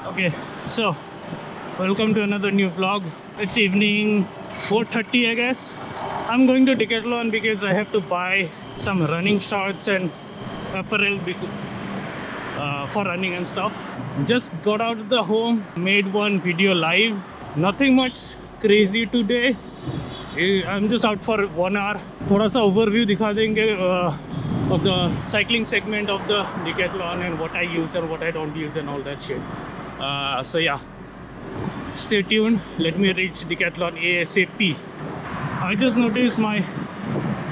Okay, so welcome to another new vlog. It's evening 4:30, I guess. I'm going to Decathlon because I have to buy some running shorts and apparel for running and stuff. Just got out of the home, made one video live. Nothing much crazy today. I'm just out for 1 hour. थोड़ा सा overview दिखा देंगे of the cycling segment of the Decathlon and what I use and what I don't use and all that shit. So yeah, stay tuned. Let me reach Decathlon ASAP. I just noticed my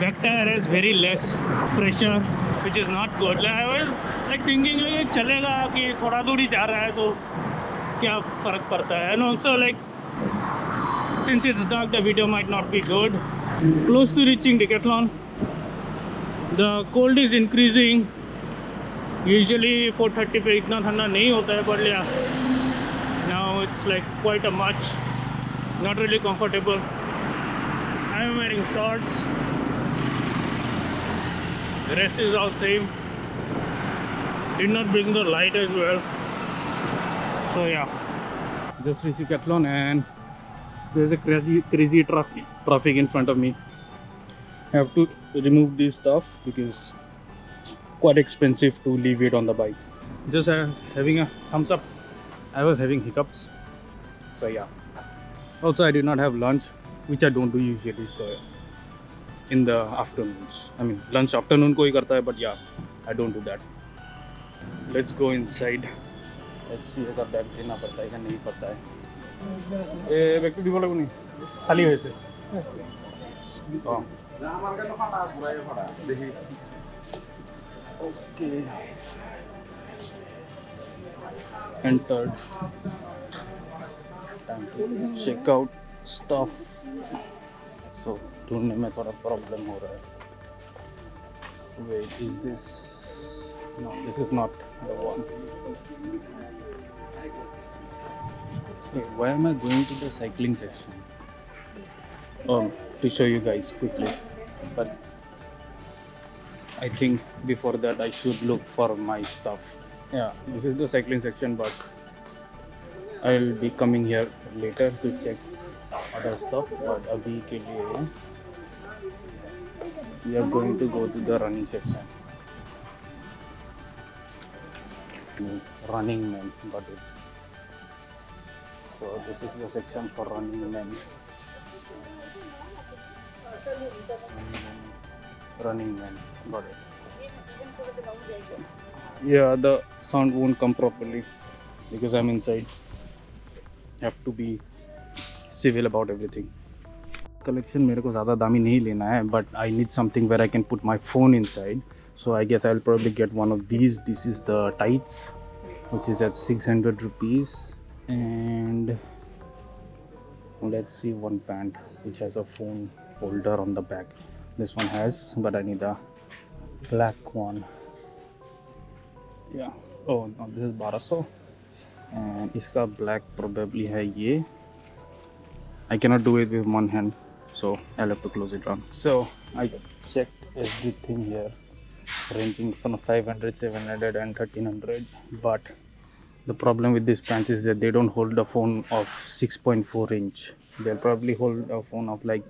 back tire has very less pressure, which is not good. Like, I was like thinking like चलेगा कि थोड़ा दूर ही जा रहा है तो क्या फर्क पड़ता है. And also like since it's dark, the video might not be good. Close to reaching Decathlon. The cold is increasing. Usually 4:30 पे इतना ठंडा नहीं होता है, but yeah, now it's like quite a much. Not really comfortable. I am wearing shorts. The rest is all same. Did not bring the light as well. So yeah, just reached Decathlon and there's a crazy traffic in front of me. I have to remove this stuff because quite expensive to leave it on the bike. Just having a thumbs up. I was having hiccups, so yeah. Also, I did not have lunch, which I don't do usually. So in the afternoons, I mean lunch afternoon ko hi karta hai, but yeah, I don't do that. Let's go inside. Let's see अगर bag देना पड़ता है या नहीं पड़ता है. ए bag तो दिवा लगो नहीं खाली है से. हाँ. Okay. Entered. Time to check out stuff. So ढूंढने में थोड़ा प्रॉब्लम हो रहा है. Wait, is this? No, this is not the one. Wait, why am I going to the cycling section? To show you guys quickly, but I think before that I should look for my stuff. Yeah, this is the cycling section, but I'll be coming here later to check other stuff. But abhi ke liye we are going to go to the running section. Running men, got it. So this is the section for running men. Running man, got it. Yeah, the sound won't come properly because I'm inside. Have to be civil about everything. Collection मेरे को ज़्यादा दामी नहीं लेना है, but I need something where I can put my phone inside. So I guess I'll probably get one of these. This is the tights, which is at 600 rupees, and let's see one pant which has a phone holder on the back. This one has, but I need a black one. Yeah. Oh no, this is 1200 and iska black probably hai ye. I cannot do it with one hand, so I'll have to close it down. So I checked everything here, ranging from 500, 700 and 1300, but the problem with these pants is that they don't hold a phone of 6.4 inch. They'll probably hold a phone of like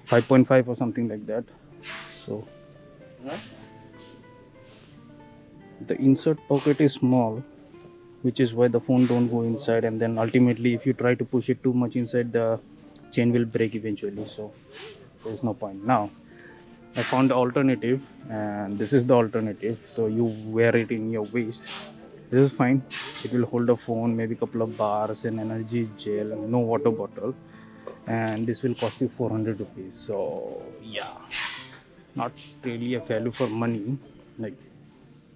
5.5 or something like that. So the insert pocket is small, which is why the phone don't go inside, and then ultimately if you try to push it too much inside, the chain will break eventually, so there's no point. Now I found the alternative, and this is the alternative. So you wear it in your waist. This is fine. It will hold a phone, maybe a couple of bars, an energy gel, and no water bottle, and this will cost you 400 rupees. So yeah, not really a value for money. Like,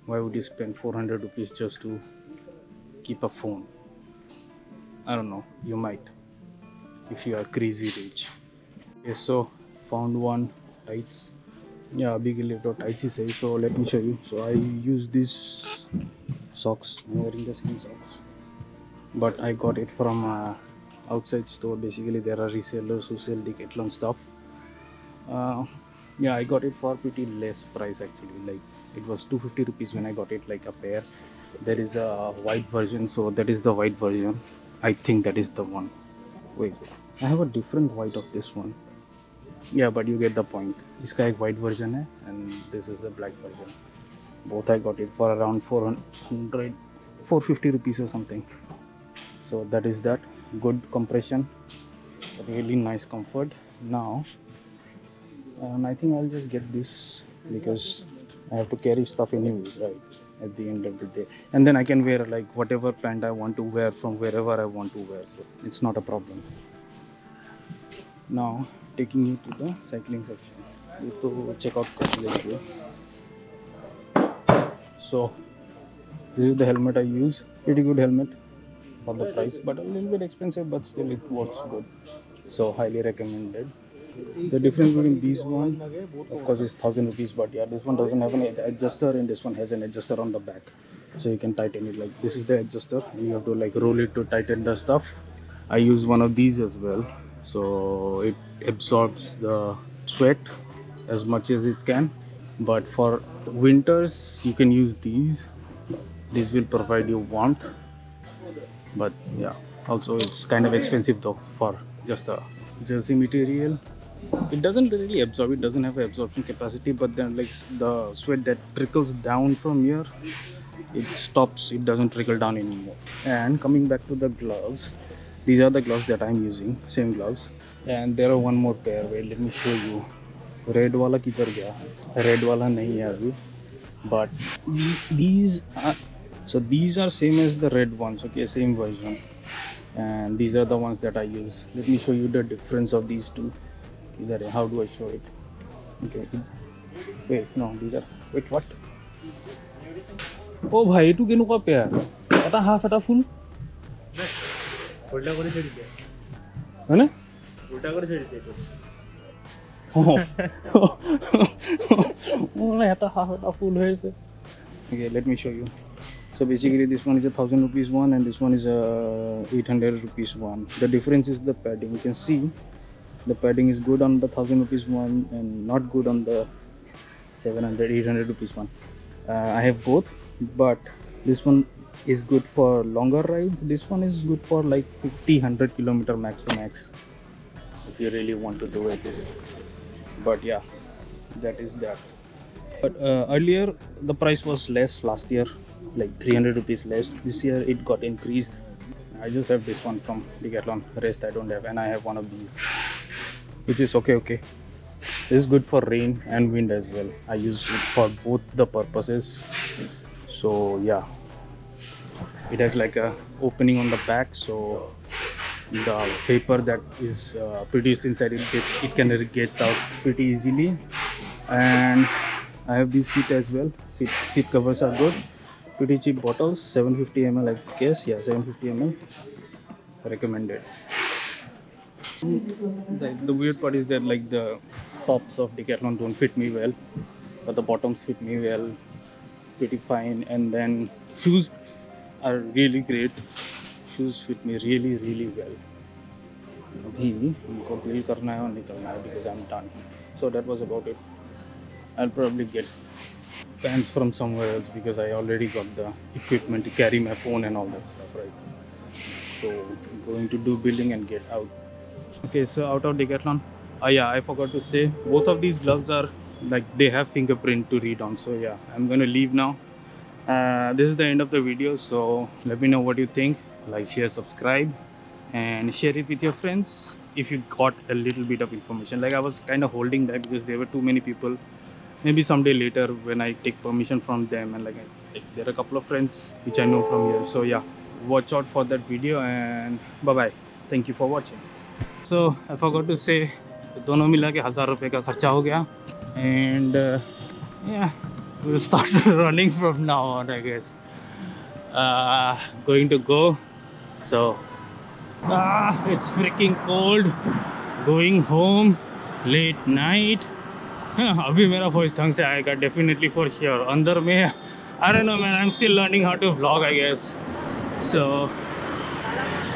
why would you spend 400 rupees just to keep a phone? I don't know, you might if you are crazy rich. Okay, so found one tights. Yeah, big little tights he says. So let me show you. So I use this socks. I'm wearing the same socks, but I got it from outside store. Basically there are resellers who sell Decathlon stuff. Yeah, I got it for pretty less price actually. Like it was 250 rupees when I got it, like a pair, There is a white version, so that is the white version. I think that is the one. Wait, I have a different white of this one. Yeah, but you get the point. इसका एक white version है and this is the black version. Both I got it for around 400, 450 rupees or something. So that is that. Good compression, really nice comfort. Now, I think I'll just get this because I have to carry stuff anyways, right? At the end of the day, and then I can wear like whatever pant I want to wear from wherever I want to wear, so it's not a problem. Now taking you to the cycling section. ये तो check out कर लीजिए. So this is the helmet I use. Pretty good helmet for the price, but a little bit expensive, but still it works good. So highly recommended. The difference between these one, of course, is 1000 rupees, but yeah, this one doesn't have an adjuster and this one has an adjuster on the back, so you can tighten it. Like this is the adjuster, you have to like roll it to tighten the stuff. I use one of these as well, so it absorbs the sweat as much as it can. But for winters you can use these. This will provide you warmth, but yeah, also it's kind of expensive though for just a jersey material. It doesn't really absorb, it doesn't have an absorption capacity, but then like the sweat that trickles down from here, it stops, it doesn't trickle down anymore. And coming back to the gloves, these are the gloves that I'm using, same gloves. And there are one more pair. Wait, let me show you. Red wala kidhar gaya? Red wala nahi hai abhi, but these are, so these are same as the red ones, okay, same version, and these are the ones that I use. Let me show you the difference of these two. How do I show it? Okay, wait, no, these are, wait, what? Oh bhai, tu kenu ka pair? Eta half, eta full? उल्टा करे चढ़ गया है ना? उल्टा करे चढ़ गया Oh, eta half, eta full hai ise. Okay, let me show you. So basically this one is a 1000 rupees one and this one is a 800 rupees one. The difference is the padding. You can see the padding is good on the 1000 rupees one and not good on the 700, 800 rupees one. I have both, but this one is good for longer rides. This one is good for like 50, 100 kilometer max to max if you really want to do it. But yeah, that is that. But earlier the price was less last year, like 300 rupees less. This year it got increased. I just have this one from Decathlon, rest I don't have, and I have one of these, which is okay. This is good for rain and wind as well. I use it for both the purposes. So yeah, it has like a opening on the back, so the paper that is produced inside it can get out pretty easily. And I have this seat as well. Seat covers are good. Pretty cheap bottles, 750 ml I guess. Yeah, 750 ml. Recommended. The weird part is that like the tops of Decathlon don't fit me well, but the bottoms fit me well, pretty fine. And then shoes are really great. Shoes fit me really well. अभी हमको bill करना है और निकलना है because I'm done. So that was about it. I'll probably get pants from somewhere else because I already got the equipment to carry my phone and all that stuff, right? So I'm going to do billing and get out. Okay, so out of Decathlon. Yeah, I forgot to say both of these gloves are like they have fingerprint to read on. So yeah, I'm gonna leave now. This is the end of the video. So let me know what you think. Like, share, subscribe, and share it with your friends if you got a little bit of information. Like I was kind of holding that because there were too many people. Maybe someday later when I take permission from them, and like there are a couple of friends which I know from here. So yeah, watch out for that video and bye bye. Thank you for watching. So I forgot to say, दोनों मिला के 1000 रुपये का खर्चा हो गया, and yeah, we'll start running from now on, I guess. Going to go. So it's freaking cold. Going home late night. अभी मेरा voice ढंग से आएगा definitely for sure. अंदर में I don't know man, I'm still learning how to vlog, I guess. So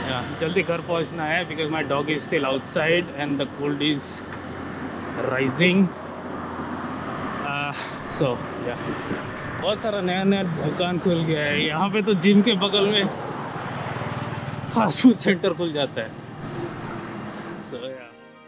yeah, जल्दी घर पहुंचना है because my dog is still outside and the cold is rising. So yeah, बहुत सारा नया नया दुकान खुल गया है यहाँ पे। तो जिम के बगल में फास्ट फूड सेंटर खुल जाता है। सो